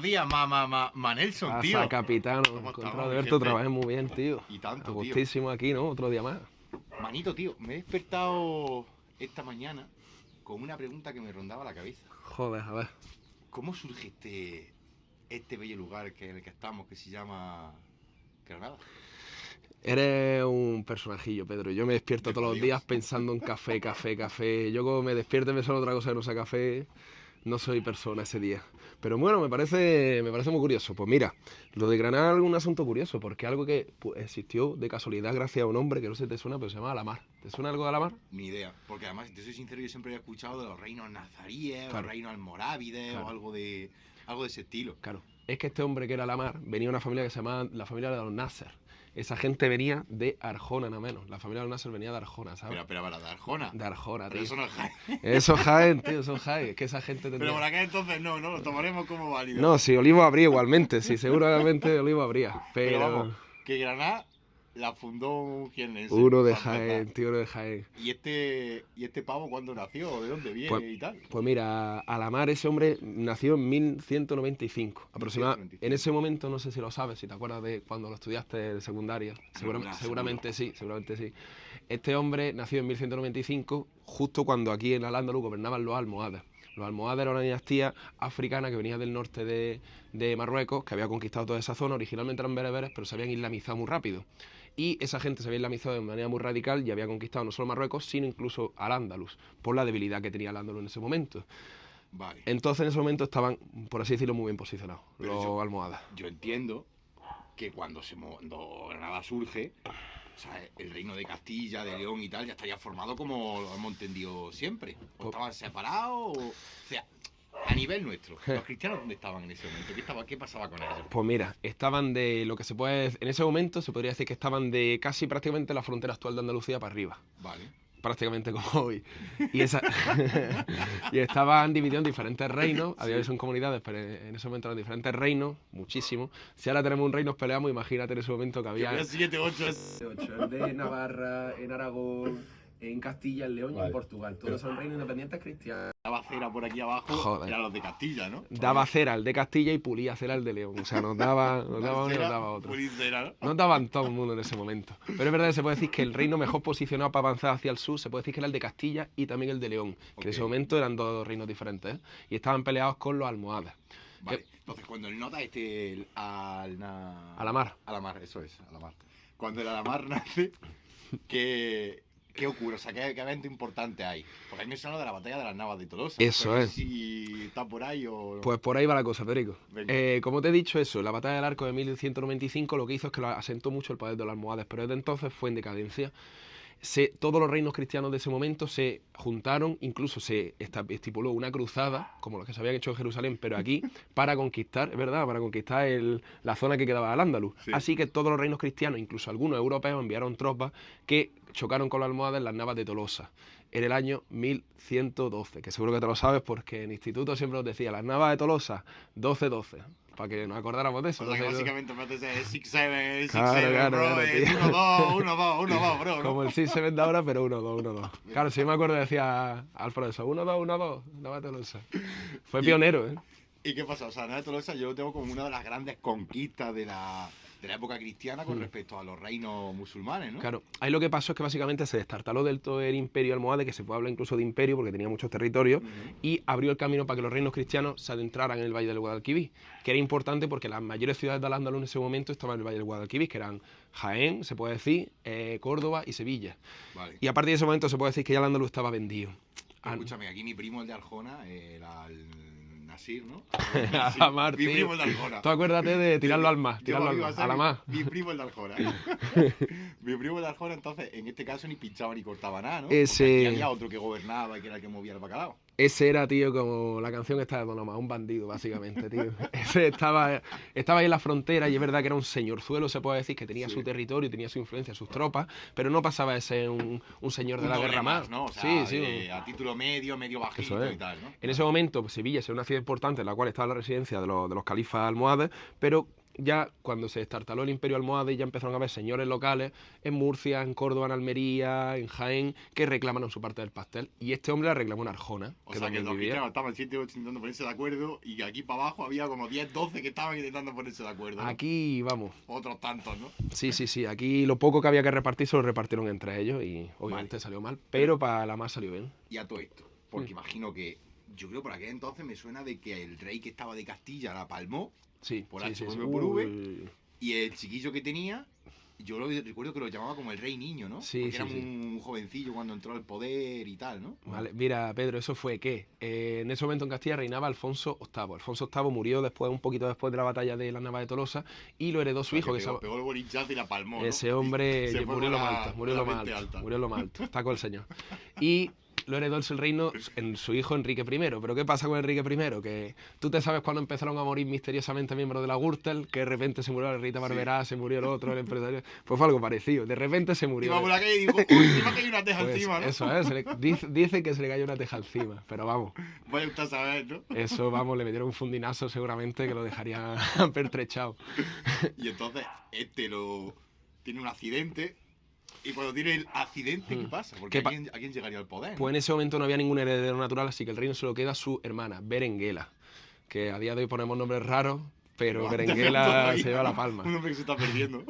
días, Manelson, tío. Pasa, capitano. ¿Cómo Contra estamos, Alberto, jefe? trabajé muy bien, tío. Y tanto, A tío. gustísimo aquí, ¿no? Otro día más. Manito, tío, me he despertado esta mañana con una pregunta que me rondaba la cabeza. Joder, a ver. ¿Cómo surge este bello lugar en el que estamos, que se llama Granada? Eres un personajillo, Pedro. Yo me despierto De todos los Dios. días pensando en café, café, café. Yo como me despierto y me suena otra cosa que no sea café, no soy persona ese día. Pero bueno, me parece muy curioso. Pues mira, lo de Granada es un asunto curioso, porque es algo que pues, existió de casualidad gracias a un hombre que no sé si te suena, pero se llama Alamar. ¿Te suena algo de Alamar? Ni idea, porque además, si te soy sincero, yo siempre he escuchado de los reinos nazaríes, Claro. o reinos almorávides, Claro. o algo de ese estilo. Claro. Es que este hombre que era Alamar venía de una familia que se llamaba la familia de los Nasser. Esa gente venía de Arjona, nada menos. La familia de los Nasser venía de Arjona, ¿sabes? Pero para de Arjona. De Arjona, Pero tío. eso no es Jaén. Eso es Jaén, tío, eso es Jaén. Es que esa gente tendría... Pero por acá entonces no, lo tomaremos como válido. No, sí, olivo habría igualmente, sí, seguramente olivo habría. Pero vamos, que Granada la fundó un jiennense. Uno de para empezar. Jaén, tío, uno de Jaén. ¿Y este pavo cuándo nació? ¿De dónde viene y tal? Pues mira, Alamar, ese hombre nació en 1195, aproximadamente. 1195. En ese momento, no sé si lo sabes, si te acuerdas de cuando lo estudiaste en secundaria. Seguramente sí, seguramente sí. Este hombre nació en 1195, justo cuando aquí en Al-Ándalus gobernaban los almohades. Los almohades eran una dinastía africana que venía del norte de Marruecos, que había conquistado toda esa zona. Originalmente eran bereberes, pero se habían islamizado muy rápido. Y esa gente se había islamizado de manera muy radical y había conquistado no solo Marruecos, sino incluso Al-Ándalus, por la debilidad que tenía Al-Ándalus en ese momento. Vale. Entonces, en ese momento estaban, por así decirlo, muy bien posicionados, Pero los almohadas. Yo entiendo que cuando Granada surge, o sea, el reino de Castilla, de León y tal, ya estaría formado como lo hemos entendido siempre. ¿O estaban separados? O sea, a nivel nuestro, ¿los cristianos dónde estaban en ese momento? ¿Qué pasaba con ellos? Pues mira, estaban de lo que se puede... En ese momento se podría decir que estaban de casi prácticamente la frontera actual de Andalucía para arriba. Vale. Prácticamente como hoy. Y, y estaban divididos en diferentes reinos. Había son comunidades, pero en ese momento eran diferentes reinos, muchísimos. Si ahora tenemos un reino, nos peleamos, imagínate en ese momento que había... 7, 8. El de Navarra, en Aragón, en Castilla, en León y en Portugal. Todos son reinos independientes cristianos. Daba cera por aquí abajo, Joder. eran los de Castilla, ¿no? Daba cera el de Castilla y pulía cera el de León. O sea, nos daba uno y nos daba otro. Pulir cera, ¿no? Nos daban todo el mundo en ese momento. Pero es verdad que se puede decir que el reino mejor posicionado para avanzar hacia el sur se puede decir que era el de Castilla y también el de León. Que en ese momento eran dos reinos diferentes, ¿eh? Y estaban peleados con los almohades. Vale, entonces cuando él nota Alamar. Alamar, eso es, Alamar. Cuando el Alamar nace, ¿qué ocurre? O sea, ¿qué evento importante hay? Porque a mí me suena de la batalla de las Navas de Tolosa. Eso pero no es. sé si está por ahí o... Pues por ahí va la cosa, Federico. Venga. Como te he dicho eso, la batalla del Arco de 1195 lo que hizo es que lo asentó mucho el poder de los almohades, pero desde entonces fue en decadencia. Todos los reinos cristianos de ese momento se juntaron, incluso se estipuló una cruzada, como los que se habían hecho en Jerusalén, pero aquí, para conquistar, es verdad, para conquistar la zona que quedaba al Ándalus. Sí. Así que todos los reinos cristianos, incluso algunos europeos, enviaron tropas que chocaron con los almohades en las Navas de Tolosa, en el año 1112, que seguro que te lo sabes porque en instituto siempre nos decía, las Navas de Tolosa, 12-12. Para que nos acordáramos de eso. O sea, que básicamente me hace 6-7, 6-7, Claro, bro, tío. 1-2, bro, ¿no? Como el 6-7 de ahora, pero 1-2, 1-2. Claro, sí me acuerdo, decía Alfredo eso, 1-2, 1-2, Nava de Tolosa. Fue pionero, ¿eh? ¿Y qué pasa? O sea, Nava de Tolosa yo lo tengo como una de las grandes conquistas de la época cristiana con respecto a los reinos musulmanes, ¿no? Claro, ahí lo que pasó es que básicamente se destartaló del todo el imperio almohade, que se puede hablar incluso de imperio porque tenía muchos territorios, y abrió el camino para que los reinos cristianos se adentraran en el Valle del Guadalquivir, que era importante porque las mayores ciudades de Al-Ándalus en ese momento estaban en el Valle del Guadalquivir, que eran Jaén, se puede decir, Córdoba y Sevilla. Vale. Y a partir de ese momento se puede decir que ya Al-Ándalus estaba vendido. Escúchame, aquí mi primo el de Arjona, el Nasir, ¿no? Alamar, Mi tío. primo el de Arjona. Tú acuérdate de tirarlo al mar, Yo iba a ser a la mar. Mi primo el de Arjona. Mi primo el de Arjona, entonces, en este caso ni pinchaba ni cortaba nada, ¿no? Ese- Porque aquí había otro que gobernaba y que era el que movía el bacalao. Ese era, tío, como la canción esta de Don Omar, un bandido, básicamente, tío. Ese estaba ahí en la frontera y es verdad que era un señorzuelo, se puede decir, que tenía Sí. su territorio, tenía su influencia, sus tropas, pero no pasaba de ser un señor de Un la doble guerra más. ¿no? O sea, Sí, a título medio bajito Eso es. y tal, ¿no? En ese momento, pues, Sevilla era una ciudad importante en la cual estaba la residencia de los califas almohades, pero ya cuando se destartaló el Imperio Almohade ya empezaron a haber señores locales en Murcia, en Córdoba, en Almería, en Jaén, que reclamaron su parte del pastel. Y este hombre la reclamó en Arjona, O sea que los cristianos estaban 7 8 intentando ponerse de acuerdo y aquí para abajo había como 10, 12 que estaban intentando ponerse de acuerdo, ¿no? Aquí, vamos. Otros tantos, ¿no? Sí. Aquí lo poco que había que repartir se lo repartieron entre ellos y obviamente salió mal, pero para la más salió bien. Y a todo esto, porque imagino que, yo creo por aquel entonces me suena de que el rey que estaba de Castilla la palmó, por H por V, y el chiquillo que tenía, yo recuerdo que lo llamaba como el rey niño, ¿no? Sí, porque era un jovencillo cuando entró al poder y tal, ¿no? Vale, mira, Pedro, eso fue que en ese momento en Castilla reinaba Alfonso VIII. Alfonso VIII murió después, un poquito después de la batalla de la Nava de Tolosa, y lo heredó su hijo. Que pegó el bolichazo y la palmó, ¿no? Ese hombre murió lo más alto, está con el señor. Y lo heredó el reino en su hijo Enrique I. Pero ¿qué pasa con Enrique I? Que tú te sabes cuando empezaron a morir misteriosamente miembros de la Gürtel, que de repente se murió la Rita Barberá, se murió el otro, el empresario. Pues fue algo parecido. De repente se murió. Iba por la calle y dijo, encima que hay una teja encima, ¿no? Eso es, dice que se le cayó una teja encima, pero vamos. Vaya usted a saber, ¿no? Eso, vamos, le metieron un fundinazo seguramente que lo dejaría pertrechado. Y entonces, tiene un accidente. Y cuando tiene el accidente, ¿qué pasa? Porque ¿a quién llegaría al poder? Pues en ese momento no había ningún heredero natural, así que el reino se lo queda a su hermana, Berenguela, que a día de hoy ponemos nombres raros, pero Berenguela se lleva la palma. Un nombre que se está perdiendo.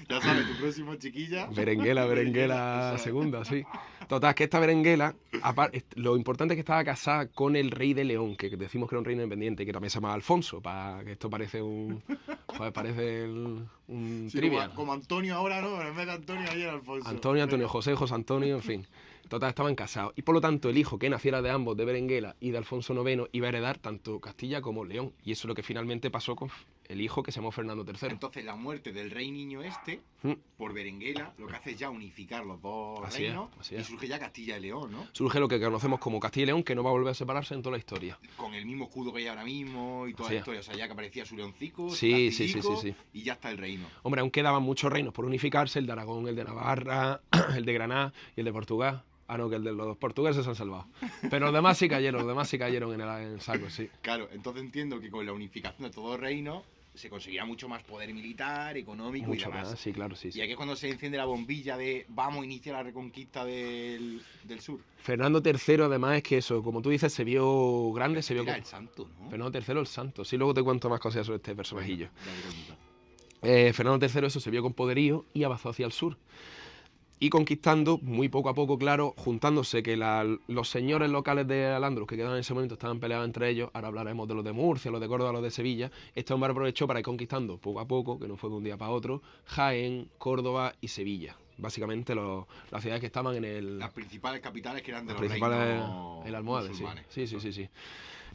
Ya sabes, tu próximo chiquilla. Berenguela segunda, sí. Total, que esta Berenguela, lo importante es que estaba casada con el rey de León, que decimos que era un reino independiente, que también se llama Alfonso, para que esto parece un sí, trivial. Como Antonio ahora, ¿no? En vez de Antonio, ayer Alfonso. Antonio José, José Antonio, en fin. Total, estaban casados. Y por lo tanto, el hijo que naciera de ambos, de Berenguela y de Alfonso IX, iba a heredar tanto Castilla como León. Y eso es lo que finalmente pasó con el hijo que se llamó Fernando III. Entonces, la muerte del rey niño por Berenguela, lo que hace es ya unificar los dos reinos. Y surge ya Castilla y León, ¿no? Surge lo que conocemos como Castilla y León, que no va a volver a separarse en toda la historia. Con el mismo escudo que hay ahora mismo y toda la historia. O sea, ya que aparecía su leoncico, sí. Y ya está el reino. Hombre, aún quedaban muchos reinos por unificarse: el de Aragón, el de Navarra, el de Granada y el de Portugal. Ah, no, que el de los portugueses se han salvado. Pero los demás sí cayeron en el saco, sí. Claro, entonces entiendo que con la unificación de todos los reinos se conseguirá mucho más poder militar, económico mucho y demás. Más, sí, claro, sí. Y aquí es cuando se enciende la bombilla de vamos a iniciar la reconquista del sur. Fernando III, además, es que eso, como tú dices, se vio grande, se vio... Era el santo, ¿no? Fernando III, el santo. Sí, luego te cuento más cosas sobre este personajillo. Fernando III, eso, se vio con poderío y avanzó hacia el sur. Y conquistando, muy poco a poco, claro, juntándose que los señores locales de Al-Ándalus que quedaban en ese momento estaban peleados entre ellos. Ahora hablaremos de los de Murcia, los de Córdoba, los de Sevilla. Este hombre aprovechó para ir conquistando poco a poco, que no fue de un día para otro, Jaén, Córdoba y Sevilla. Básicamente las ciudades que estaban en el... Las principales capitales que eran de los reinos el Almohade, musulmanes. Sí.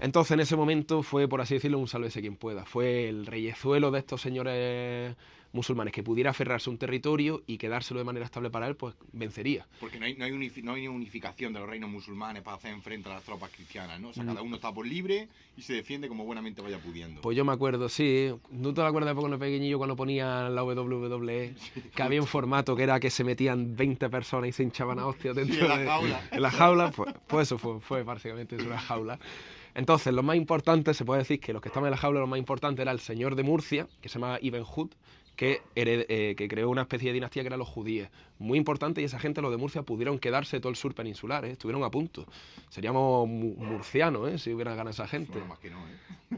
Entonces, en ese momento fue, por así decirlo, un sálvese quien pueda. Fue el reyezuelo de estos señores musulmanes que pudiera aferrarse a un territorio y quedárselo de manera estable para él, pues vencería. Porque no hay unificación de los reinos musulmanes para hacer frente a las tropas cristianas, ¿no? O sea, cada uno está por libre y se defiende como buenamente vaya pudiendo. Pues yo me acuerdo, sí. ¿No te acuerdas de poco en pequeñillo cuando ponían la WWE? Sí, que había un formato que era que se metían 20 personas y se hinchaban a hostias dentro en la jaula. En la jaula, pues eso fue básicamente una jaula. Entonces, los más importantes, se puede decir que los que estaban en la jaula, los más importantes era el señor de Murcia, que se llamaba Ibn Hud, que creó una especie de dinastía que eran los judíes. Muy importante, y esa gente, los de Murcia, pudieron quedarse todo el sur peninsular, estuvieron a punto. Seríamos murcianos, si hubieran ganado esa gente. No, más que no,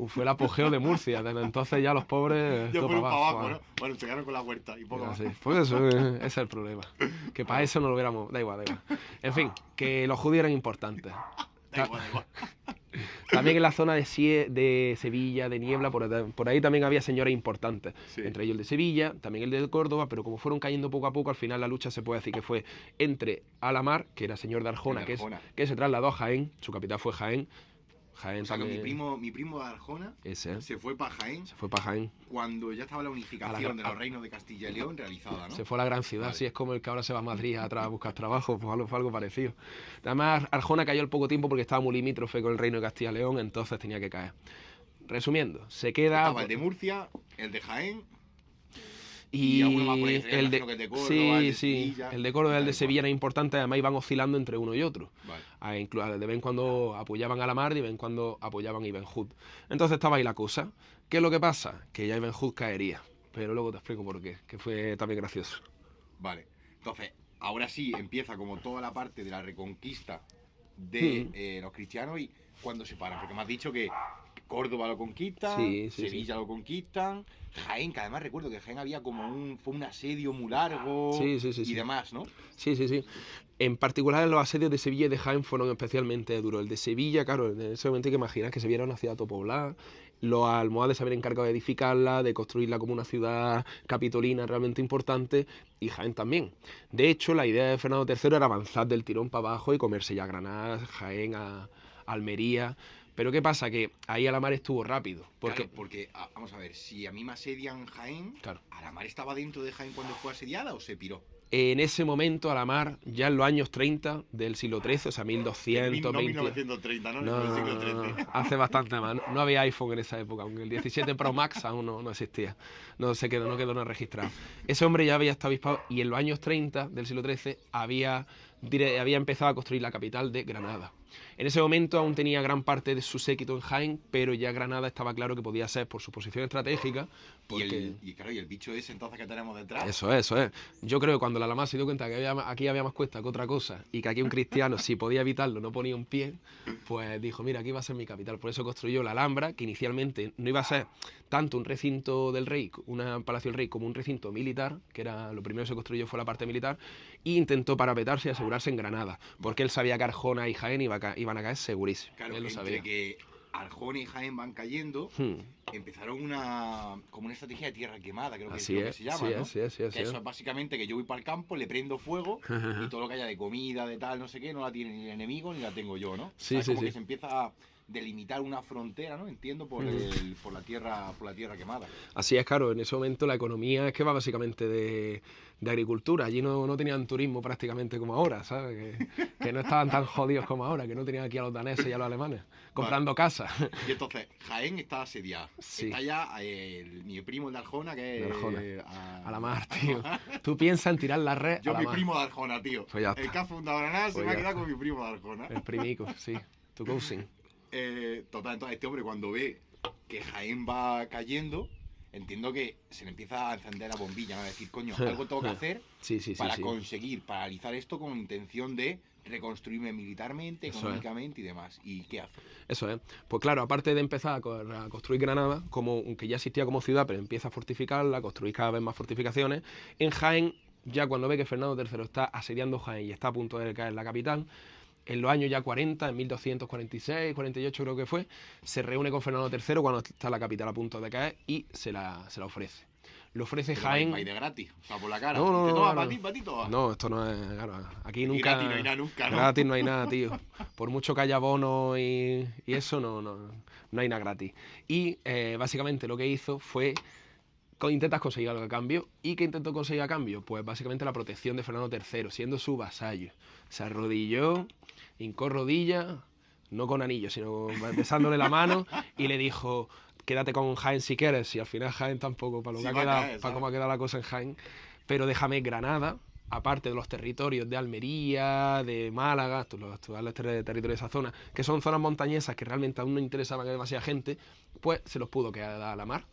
Fue el apogeo de Murcia, desde entonces ya los pobres... Ya fueron para abajo, ¿no? Bueno, se quedaron con la huerta y poco más. Sí. Pues eso, ese es el problema. Que para eso no lo hubiéramos... Da igual. En fin, que los judíos eran importantes. Da igual. También en la zona de Sevilla, de Niebla, por ahí también había señores importantes. Sí. Entre ellos el de Sevilla, también el de Córdoba, pero como fueron cayendo poco a poco, al final la lucha se puede decir que fue entre Alamar, que era señor de Arjona, que se trasladó a Jaén, su capital fue Jaén. O sea, también... que mi primo de Arjona se fue para Jaén. Cuando ya estaba la unificación de los reinos de Castilla y León realizada, ¿no? Se fue a la gran ciudad, vale. Sí, es como el que ahora se va a Madrid a buscar trabajo, pues fue algo parecido. Además, Arjona cayó al poco tiempo porque estaba muy limítrofe con el reino de Castilla y León, entonces tenía que caer. Resumiendo, se queda... Estaba el de Murcia, el de Jaén... Y el de Córdoba, el de Córdoba y el de Sevilla eran importantes, además iban oscilando entre uno y otro. Vale. De vez en cuando apoyaban a la Mar y de vez en cuando apoyaban a Ibn Hud. Entonces estaba ahí la cosa, ¿Qué es lo que pasa? Que ya Ibn Hud caería, pero luego te explico por qué, que fue también gracioso. Vale, entonces, ahora sí empieza como toda la parte de la reconquista de Mm. los cristianos y cuando se paran, porque me has dicho que Córdoba lo conquistan, Sí, sí, sí. Sevilla lo conquistan, Jaén, que además recuerdo que Jaén había como fue un asedio muy largo Sí, sí, sí, y sí. demás, ¿no? Sí, sí, sí. En particular los asedios de Sevilla y de Jaén fueron especialmente duros. El de Sevilla, claro, en ese momento hay que imaginar que Sevilla era una ciudad topoblada. Los almohades se habían encargado de edificarla, de construirla como una ciudad capitolina realmente importante, y Jaén también. De hecho, la idea de Fernando III era avanzar del tirón para abajo y comerse ya Granada, Jaén, Almería. Pero ¿qué pasa? Que ahí Alamar estuvo rápido. Claro, porque, vamos a ver, si a mí me asedian Jaén, Claro. ¿Alamar estaba dentro de Jaén cuando fue asediada o se piró? En ese momento, Alamar, ya en los años 30 del siglo XIII, o sea, No 1220... 1930, ¿no? No, El siglo XIII. hace bastante más. No había iPhone en esa época, aunque el 17 Pro Max aún no existía. No quedó no registrado. Ese hombre ya había estado avispado y en los años 30 del siglo XIII había empezado a construir la capital de Granada. En ese momento aún tenía gran parte de su séquito en Jaén, pero ya Granada estaba claro que podía ser por su posición estratégica. Porque... Y el bicho ese entonces que tenemos detrás. Eso es, eso es. Yo creo que cuando la Alamar se dio cuenta que aquí había más cuesta que otra cosa y que aquí un cristiano, si podía evitarlo, no ponía un pie, pues dijo, mira, aquí va a ser mi capital. Por eso construyó la Alhambra, que inicialmente no iba a ser tanto un recinto del rey, un palacio del rey, como un recinto militar, que era lo primero que se construyó fue la parte militar, e intentó parapetarse y asegurarse en Granada, porque él sabía que Arjona y Jaén iban a caer segurísimo. Claro, Él lo entre sabía. que Arjona y Jaén van cayendo, empezaron como una estrategia de tierra quemada, creo que es Así lo que es, se llama, sí ¿no? es, sí es, sí es, Que sí es. eso es básicamente que yo voy para el campo, le prendo fuego y todo lo que haya de comida, de tal, no sé qué, no la tiene ni el enemigo ni la tengo yo, ¿no? Sí, O sea, sí, como sí. que se empieza a delimitar una frontera, ¿no? Entiendo, por la tierra quemada. Así es, claro, en ese momento la economía es que va básicamente de agricultura. Allí no tenían turismo prácticamente como ahora, ¿sabes? Que no estaban tan jodidos como ahora, que no tenían aquí a los daneses y a los alemanes Vale. comprando casas. Y entonces, Jaén está asediada. Sí. Está ya mi primo el de Arjona, que De es... Arjona. Alamar, tío. Tú piensas en tirar la red Yo a la mi mar. primo de Arjona, tío. Pues ya El está. que ha fundado Granada se Pues me ha ya quedado está. con mi primo de Arjona. El primico, sí. Tu cousin. Total, entonces este hombre cuando ve que Jaén va cayendo, entiendo que se le empieza a encender la bombilla, ¿no? A decir, coño, algo tengo que hacer Sí, sí, sí, para sí. conseguir paralizar esto con intención de reconstruirme militarmente, Eso es. económicamente y demás. ¿Y qué hace? Eso es. Pues claro, aparte de empezar a construir Granada, como aunque ya existía como ciudad, pero empieza a fortificarla, a construir cada vez más fortificaciones, en Jaén, ya cuando ve que Fernando III está asediando Jaén y está a punto de caer la capital, en los años ya 40, en 1246, 48 creo que fue, se reúne con Fernando III cuando está la capital a punto de caer y se la ofrece. Le ofrece Pero Jaén... va de gratis, o sea, por la cara. No, no, Dice, no, toma, no. para ti, toma. No, esto no es... Claro, aquí Y nunca... gratis no hay nada nunca, ¿no? Gratis no hay nada, tío. Por mucho que haya bonos y eso, no hay nada gratis. Y básicamente lo que hizo fue... Intentas conseguir algo a cambio. ¿Y qué intentó conseguir a cambio? Pues básicamente la protección de Fernando III, siendo su vasallo. Se arrodilló, hincó rodillas, no con anillo, sino besándole la mano, y le dijo, quédate con Jaén si quieres, y al final Jaén tampoco, para lo Sí, que ha va a quedado, caer, para ¿sabes? cómo ha quedado la cosa en Jaén, pero déjame Granada, aparte de los territorios de Almería, de Málaga, los actuales territorios de esa zona, que son zonas montañesas que realmente aún no interesaban a demasiada gente, pues se los pudo quedar a la mar.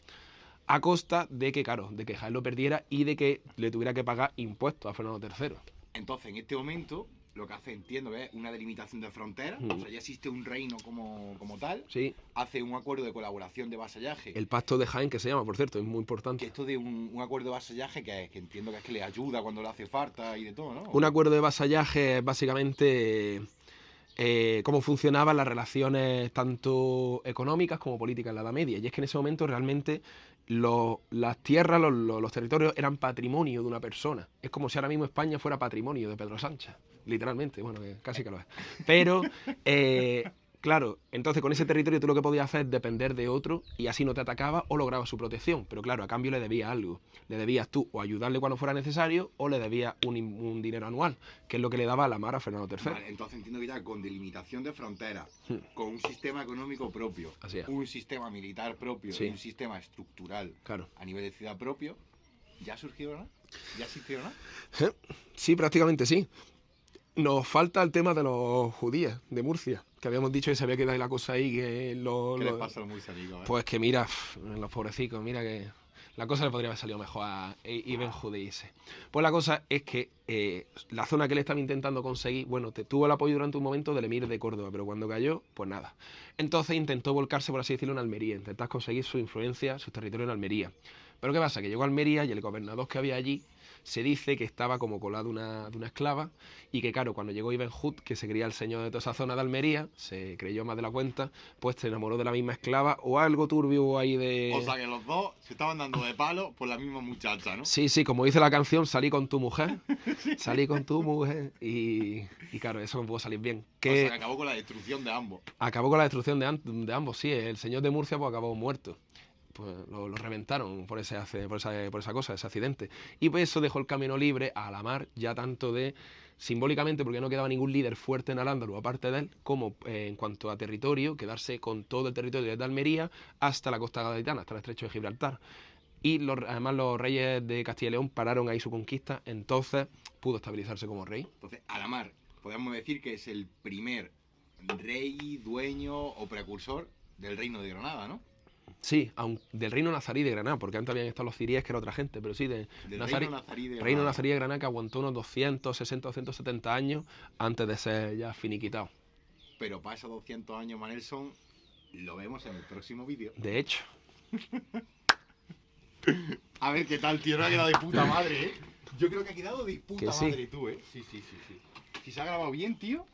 A costa de que, claro, de que Jaén lo perdiera y de que le tuviera que pagar impuestos a Fernando III. Entonces, en este momento, lo que hace, entiendo, es una delimitación de fronteras. O sea, ya existe un reino como tal. Sí. Hace un acuerdo de colaboración de vasallaje. El pacto de Jaén, que se llama, por cierto, es muy importante. Que esto de un acuerdo de vasallaje que entiendo que es que le ayuda cuando le hace falta y de todo, ¿no? Un acuerdo de vasallaje es básicamente cómo funcionaban las relaciones tanto económicas como políticas en la Edad Media. Y es que en ese momento realmente las tierras, los territorios eran patrimonio de una persona. Es como si ahora mismo España fuera patrimonio de Pedro Sánchez, literalmente, bueno, que casi que lo es. Pero, claro, entonces con ese territorio tú lo que podías hacer es depender de otro y así no te atacaba o lograba su protección. Pero claro, a cambio le debías algo. Le debías tú o ayudarle cuando fuera necesario o le debías un dinero anual, que es lo que le daba a la mar a Fernando III. Vale, entonces entiendo que ya con delimitación de fronteras, con un sistema económico propio, Así es. un sistema militar propio Sí. y un sistema estructural Claro. a nivel de ciudad propio, ¿ya ha surgido nada? ¿Ya ha existido nada? Sí, prácticamente sí. Nos falta el tema de los judíos de Murcia, que habíamos dicho que se había quedado la cosa ahí, que ¿Qué les pasa a los murcianicos? Pues que mira, los pobrecicos, mira que la cosa le podría haber salido mejor a Ibn Judice. Pues la cosa es que la zona que él estaba intentando conseguir, bueno, tuvo el apoyo durante un momento del emir de Córdoba, pero cuando cayó, pues nada. Entonces intentó volcarse, por así decirlo, en Almería, intentar conseguir su influencia, su territorio en Almería. Pero ¿qué pasa? Que llegó a Almería y el gobernador que había allí se dice que estaba como colado de una esclava y que, claro, cuando llegó Ibn Hud, que se creía el señor de toda esa zona de Almería, se creyó más de la cuenta, pues se enamoró de la misma esclava o algo turbio ahí de... O sea que los dos se estaban dando de palo por la misma muchacha, ¿no? Sí, sí, como dice la canción, salí con tu mujer, salí con tu mujer y claro, eso no pudo salir bien. O sea que acabó con la destrucción de ambos. Acabó con la destrucción de ambos, sí, el señor de Murcia pues acabó muerto. Pues lo reventaron por esa cosa, ese accidente. Y pues eso dejó el camino libre a la mar, ya tanto de, simbólicamente, porque no quedaba ningún líder fuerte en Al-Ándalus aparte de él, como en cuanto a territorio, quedarse con todo el territorio desde Almería hasta la costa gaditana, hasta el estrecho de Gibraltar. Y además los reyes de Castilla y León pararon ahí su conquista, entonces pudo estabilizarse como rey. Entonces, Alamar, podemos decir que es el primer rey, dueño o precursor del reino de Granada, ¿no? Sí, del reino nazarí de Granada, porque antes habían estado los ciríes, que era otra gente, pero sí, del reino nazarí de Granada. Reino nazarí de Granada, que aguantó unos 260, 270 años antes de ser ya finiquitado. Pero para esos 200 años, Manelson, lo vemos en el próximo vídeo. De hecho. A ver qué tal, tío, no ha quedado de puta madre, ¿eh? Yo creo que ha quedado de puta madre tú, ¿eh? Sí. Si se ha grabado bien, tío.